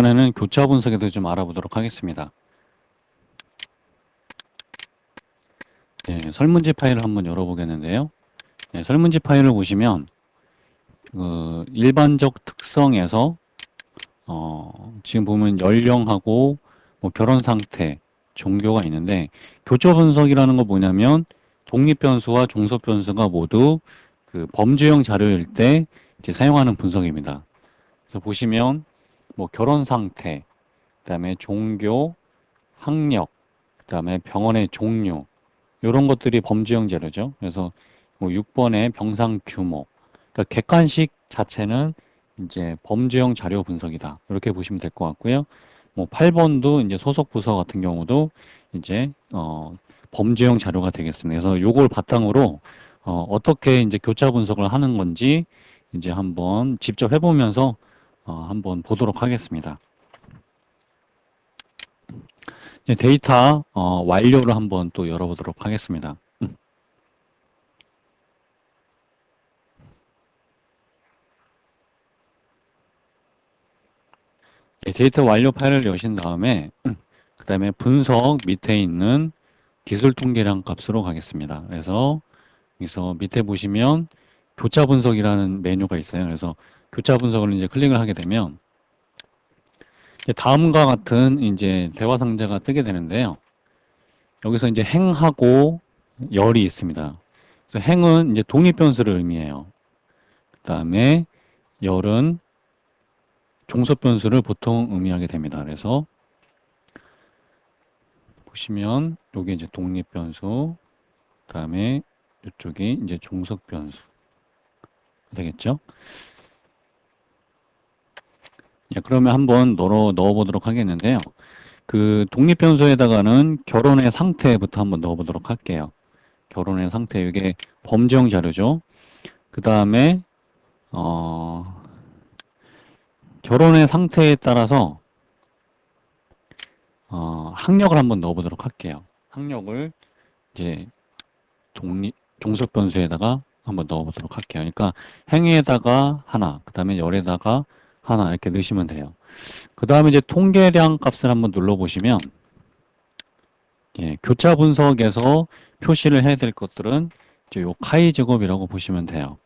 이번에는 교차 분석에 대해서 좀 알아보도록 하겠습니다. 설문지 파일을 한번 열어보겠는데요. 설문지 파일을 보시면 일반적 특성에서 지금 보면 연령하고 뭐 결혼 상태, 종교가 있는데 교차 분석이라는 거 뭐냐면 독립 변수와 종속 변수가 모두 그 범주형 자료일 때 이제 사용하는 분석입니다. 그래서 보시면 뭐 결혼 상태, 그다음에 종교, 학력, 그다음에 병원의 종류 이런 것들이 범주형 자료죠. 그래서 뭐 6번의 병상 규모, 그러니까 객관식 자체는 이제 범주형 자료 분석이다. 이렇게 보시면 될 것 같고요. 뭐 8번도 이제 소속 부서 같은 경우도 이제 범주형 자료가 되겠습니다. 그래서 요걸 바탕으로 어떻게 이제 교차 분석을 하는 건지 이제 한번 직접 해보면서 한번 보도록 하겠습니다. 데이터 완료를 한번 또 열어보도록 하겠습니다. 데이터 완료 파일을 여신 다음에 그 다음에 분석 밑에 있는 기술 통계량 값으로 가겠습니다. 그래서 여기서 밑에 보시면 교차 분석이라는 메뉴가 있어요. 그래서 교차 분석을 이제 클릭을 하게 되면 이제 다음과 같은 이제 대화 상자가 뜨게 되는데요. 여기서 이제 행하고 열이 있습니다. 그래서 행은 이제 독립 변수를 의미해요. 그 다음에 열은 종속 변수를 보통 의미하게 됩니다. 그래서 보시면 여기 이제 독립 변수, 그다음에 이쪽이 이제 종속 변수 되겠죠? 그러면 한번 넣어보도록 하겠는데요. 그 독립 변수에다가는 결혼의 상태부터 한번 넣어보도록 할게요. 결혼의 상태, 이게 범정 자료죠. 그 다음에 결혼의 상태에 따라서 학력을 한번 넣어보도록 할게요. 학력을 이제 종속 변수에다가 한번 넣어보도록 할게요. 그러니까 행에다가 하나, 그 다음에 열에다가 하나 이렇게 넣으시면 돼요. 그 다음에 이제 통계량 값을 한번 눌러보시면 교차 분석에서 표시를 해야 될 것들은 이제 요 카이 제곱이라고 보시면 돼요.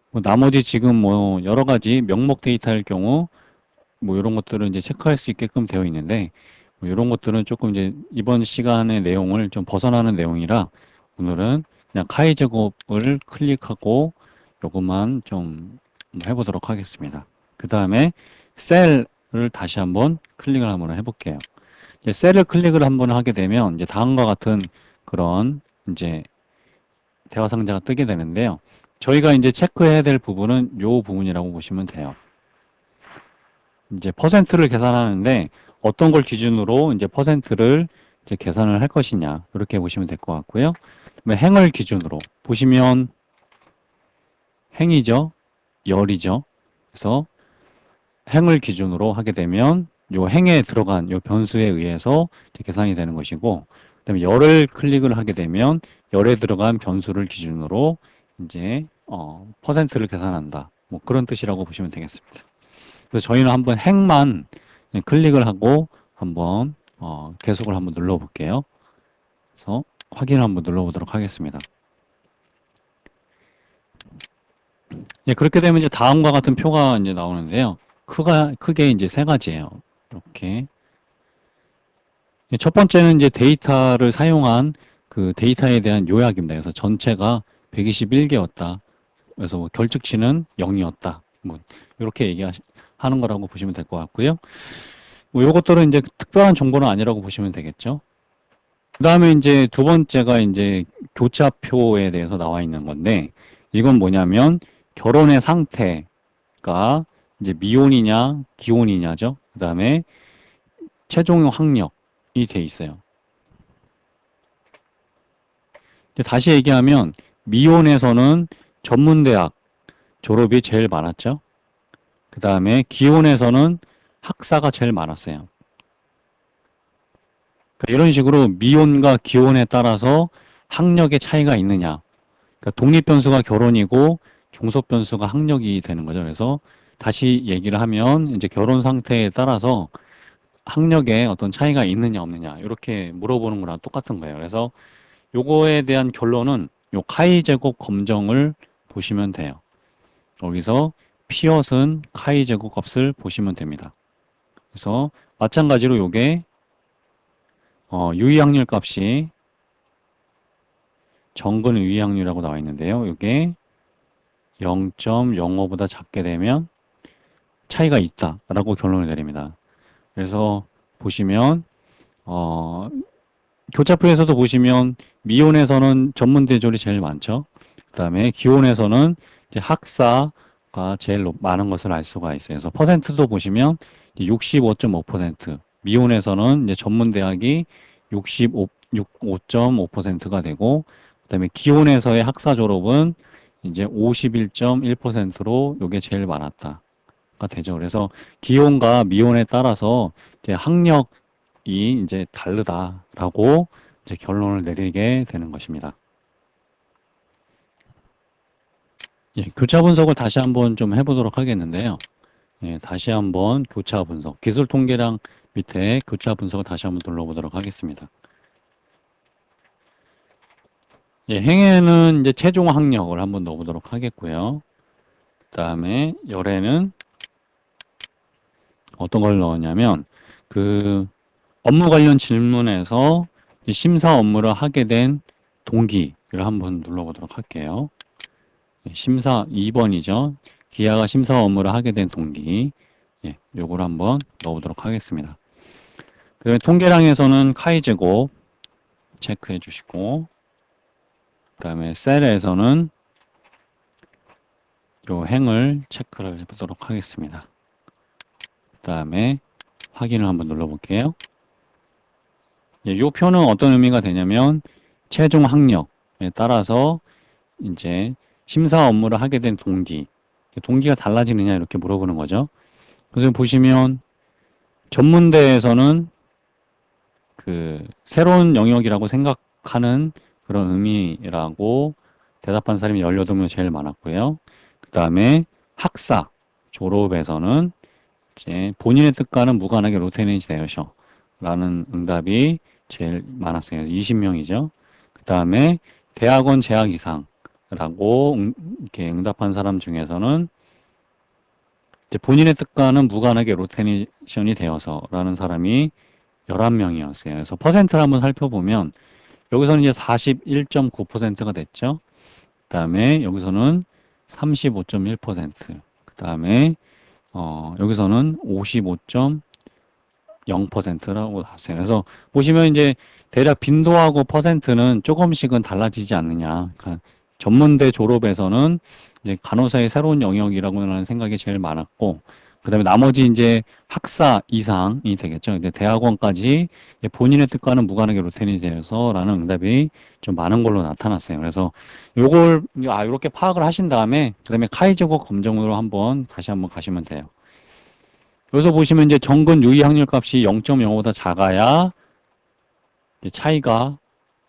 뭐 나머지 지금 뭐 여러 가지 명목 데이터일 경우 뭐 이런 것들은 이제 체크할 수 있게끔 되어 있는데 뭐 이런 것들은 조금 이제 이번 시간의 내용을 좀 벗어나는 내용이라 오늘은 그냥 카이 제곱을 클릭하고 요것만 좀 해보도록 하겠습니다. 그 다음에 셀을 다시 한번 클릭을 한번 해볼게요. 이제 셀을 클릭을 한번 하게 되면 이제 다음과 같은 그런 이제 대화 상자가 뜨게 되는데요. 저희가 이제 체크해야 될 부분은 요 부분이라고 보시면 돼요. 이제 퍼센트를 계산하는데 어떤 걸 기준으로 이제 퍼센트를 이제 계산을 할 것이냐 이렇게 보시면 될 것 같고요. 행을 기준으로 보시면 행이죠, 열이죠. 그래서 행을 기준으로 하게 되면 요 행에 들어간 요 변수에 의해서 계산이 되는 것이고, 그다음에 열을 클릭을 하게 되면 열에 들어간 변수를 기준으로 이제 퍼센트를 계산한다. 뭐 그런 뜻이라고 보시면 되겠습니다. 그래서 저희는 한번 행만 클릭을 하고 한번 계속을 한번 눌러볼게요. 그래서 확인을 한번 눌러보도록 하겠습니다. 그렇게 되면 이제 다음과 같은 표가 이제 나오는데요. 크게 이제 세 가지예요. 이렇게. 첫 번째는 이제 데이터를 사용한 그 데이터에 대한 요약입니다. 그래서 전체가 121개였다. 그래서 뭐 결측치는 0이었다. 뭐 이렇게 하는 거라고 보시면 될 것 같고요. 뭐 요것들은 이제 특별한 정보는 아니라고 보시면 되겠죠. 그 다음에 이제 두 번째가 이제 교차표에 대해서 나와 있는 건데, 이건 뭐냐면 결혼의 상태가 이제 미혼이냐 기혼이냐죠. 그 다음에 최종 학력이 돼 있어요. 다시 얘기하면 미혼에서는 전문대학 졸업이 제일 많았죠. 그 다음에 기혼에서는 학사가 제일 많았어요. 이런 식으로 미혼과 기혼에 따라서 학력의 차이가 있느냐. 그러니까 독립변수가 결혼이고 종속변수가 학력이 되는 거죠. 그래서 다시 얘기를 하면 이제 결혼 상태에 따라서 학력에 어떤 차이가 있느냐 없느냐 이렇게 물어보는 거랑 똑같은 거예요. 그래서 요거에 대한 결론은 요 카이 제곱 검정을 보시면 돼요. 여기서 피엇은 카이 제곱 값을 보시면 됩니다. 그래서 마찬가지로 요게 유의확률 값이 정근 유의확률이라고 나와 있는데요. 요게 0.05보다 작게 되면 차이가 있다라고 결론을 내립니다. 그래서 보시면 교차표에서도 보시면 미혼에서는 전문 대졸이 제일 많죠. 그다음에 기혼에서는 이제 학사가 제일 많은 것을 알 수가 있어요. 그래서 퍼센트도 보시면 65.5%, 미혼에서는 이제 전문 대학이 65.5%가 되고, 그다음에 기혼에서의 학사 졸업은 이제 51.1%로 이게 제일 많았다가 되죠. 그래서 기혼과 미혼에 따라서 이제 학력이 이제 다르다라고 이제 결론을 내리게 되는 것입니다. 예, 교차 분석을 다시 한번 좀 해보도록 하겠는데요. 예, 다시 한번 교차 분석, 기술 통계량 밑에 교차 분석을 다시 한번 눌러보도록 하겠습니다. 예, 행에는 이제 최종 학력을 한번 넣어보도록 하겠고요. 그 다음에 열에는 어떤 걸 넣었냐면 그 업무 관련 질문에서 심사 업무를 하게 된 동기를 한번 눌러보도록 할게요. 심사 2번이죠. 기아가 심사 업무를 하게 된 동기. 예, 요걸 한번 넣어보도록 하겠습니다. 그리고 통계량에서는 카이 제곱 체크해 주시고, 그 다음에 셀에서는 요 행을 체크를 해보도록 하겠습니다. 그 다음에 확인을 한번 눌러볼게요. 예, 요 표는 어떤 의미가 되냐면 최종 학력에 따라서 이제 심사 업무를 하게 된 동기가 달라지느냐 이렇게 물어보는 거죠. 그래서 보시면 전문대에서는 그 새로운 영역이라고 생각하는 그런 의미라고 대답한 사람이 18명 제일 많았고요. 그 다음에 학사 졸업에서는 이제 본인의 뜻과는 무관하게 로테이션이 되어서 라는 응답이 제일 많았어요. 20명이죠. 그 다음에 대학원 재학 이상라고 이렇게 응답한 사람 중에서는 이제 본인의 뜻과는 무관하게 로테이션이 되어서라는 사람이 11명이었어요. 그래서 퍼센트를 한번 살펴보면 여기서는 이제 41.9%가 됐죠. 그 다음에 여기서는 35.1%, 그 다음에 여기서는 55.0%라고 나왔어요. 그래서 보시면 이제 대략 빈도하고 퍼센트는 조금씩은 달라지지 않느냐. 그러니까 전문대 졸업에서는 이제 간호사의 새로운 영역이라고 하는 생각이 제일 많았고, 그 다음에 나머지 이제 학사 이상이 되겠죠. 이제 대학원까지 본인의 뜻과는 무관하게 로테인이 되어서라는 응답이 좀 많은 걸로 나타났어요. 그래서 요걸, 이렇게 파악을 하신 다음에, 그 다음에 카이제곱 검정으로 다시 한번 가시면 돼요. 여기서 보시면 이제 정근 유의 확률 값이 0.05보다 작아야 차이가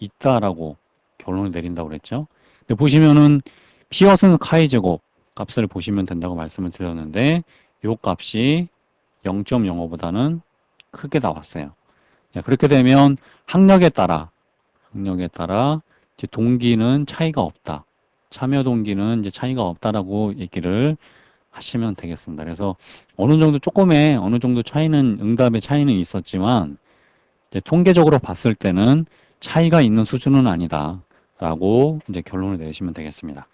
있다라고 결론을 내린다고 그랬죠. 근데 보시면은 피어슨 카이 제곱 값을 보시면 된다고 말씀을 드렸는데 요 값이 0.05보다는 크게 나왔어요. 그렇게 되면 학력에 따라 이제 동기는 차이가 없다. 참여 동기는 이제 차이가 없다라고 얘기를 하시면 되겠습니다. 그래서 어느 정도 차이는 응답의 차이는 있었지만 이제 통계적으로 봤을 때는 차이가 있는 수준은 아니다라고 이제 결론을 내리시면 되겠습니다.